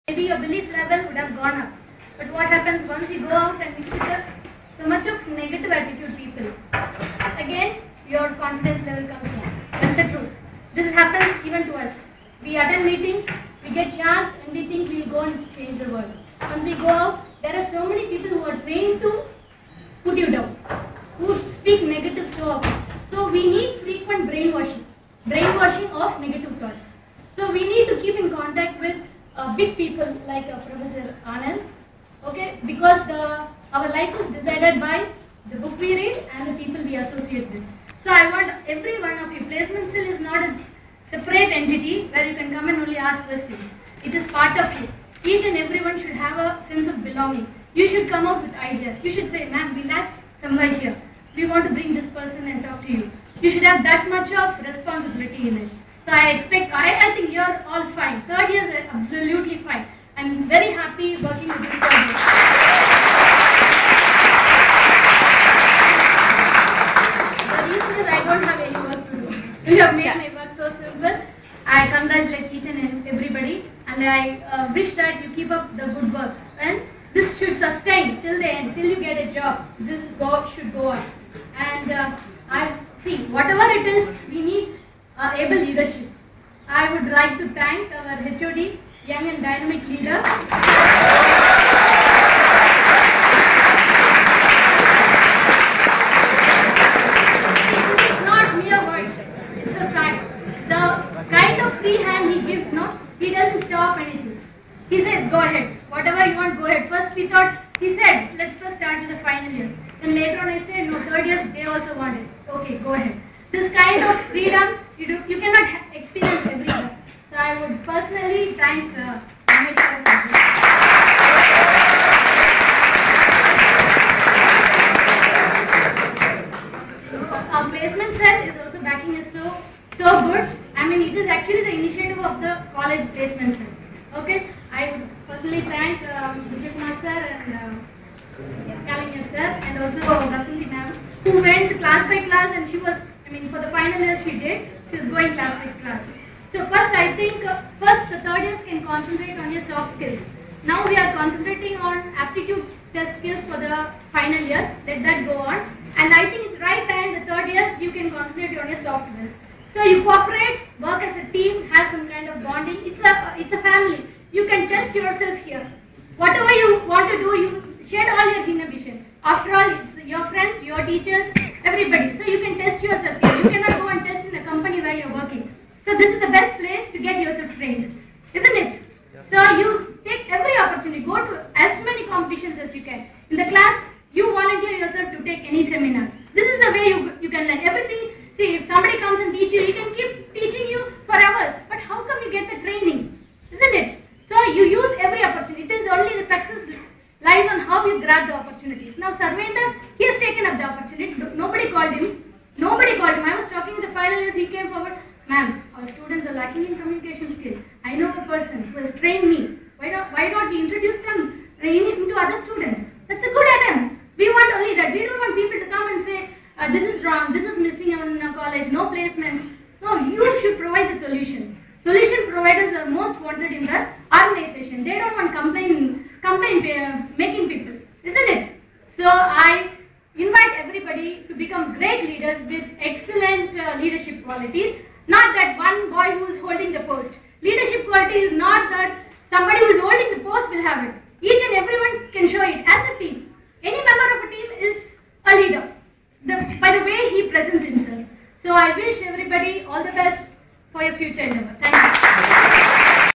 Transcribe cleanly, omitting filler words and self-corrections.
maybe your belief level would have gone up. But what happens once you go out and mix with so much of negative attitude people? Again, your confidence level comes down. That's the truth. This happens even to us. We attend meetings, we get chance, and we think we'll go and change the world. Once we go out, there are so many people who are trained to put you down, who speak negative so often. So we need frequent brainwashing of negative thoughts. So we need to keep in contact with big people like Professor Anand, okay, because our life is decided by the book we read and the people we associate with. So I want every one of you, placement cell is not a separate entity where you can come and only ask questions. It is part of you. Each and everyone should have a sense of belonging. You should come up with ideas. You should say, ma'am, we lack somewhere here. We want to bring this person and talk to you. You should have that much of responsibility in it. So I think you're all fine. Third years are absolutely fine. I'm very happy working with this project. The reason is I don't have any work to do. You have made my work so simple. I congratulate each and everybody, and I wish that you keep up the good work. And this should sustain till the end, till you get a job. This should go on. And I see, whatever it is, we need able leadership. I would like to thank our HOD, young and dynamic leader. It's not mere words, it's a fact. The kind of free hand he gives, no, he doesn't stop anything. He says, go ahead, whatever you want, go ahead. First we thought, he said, let's first start with the final years. Then later on I said, no, third years they also want it. Okay, go ahead. This kind of freedom, you cannot experience everywhere. So I would personally thank Amit sir for this. Our placement cell is also backing us so good. I mean, it is actually the initiative of the college placement cell. Okay, I would personally thank Vijay Kumar sir and Kalinger sir and also Vasanthi ma'am, who went class by class, and she was, for the final year she was going class by class. So first I think, first the third years can concentrate on your soft skills. Now we are concentrating on aptitude test skills for the final year. Let that go on. And I think it's right time the third years you can concentrate on your soft skills. So you cooperate, work as a team, have some kind of bonding. It's a family. You can test yourself here. Whatever you want to do, you shed all your inhibition. After all, it's your friends, your teachers, everybody. So you can test yourself here. You cannot go and test in a company where you're working. So this is the best place to get yourself trained, isn't it? Yeah. So you take every opportunity. Go to as many competitions as you can. In the class, you volunteer yourself to take any seminars. This is the way you can learn everything. See, if somebody comes and teaches you, he can keep teaching you for hours. But how come you get the training? Isn't it? So you use every opportunity. It is only the success lies on how you grab the opportunities. Now Sarvendra, he has taken up the opportunity. Nobody called him. I was talking to the final years, he came forward. Ma'am, our students are lacking in communication skills. I know a person who has trained me. Why don't we introduce them, training to other students? That's a good attempt. We want only that. We don't want people to come and say, this is wrong, this is missing in college, no placements. No, you should provide the solution. Solution providers are most wanted in the organization. They don't want complaint making people, isn't it? So I invite everybody to become great leaders with excellent leadership qualities. Not that one boy who is holding the post. Leadership quality is not that somebody who is holding the post will have it. Each and everyone can show it as a team. Any member of a team is a leader by the way he presents himself. So I wish everybody all the best for your future endeavors.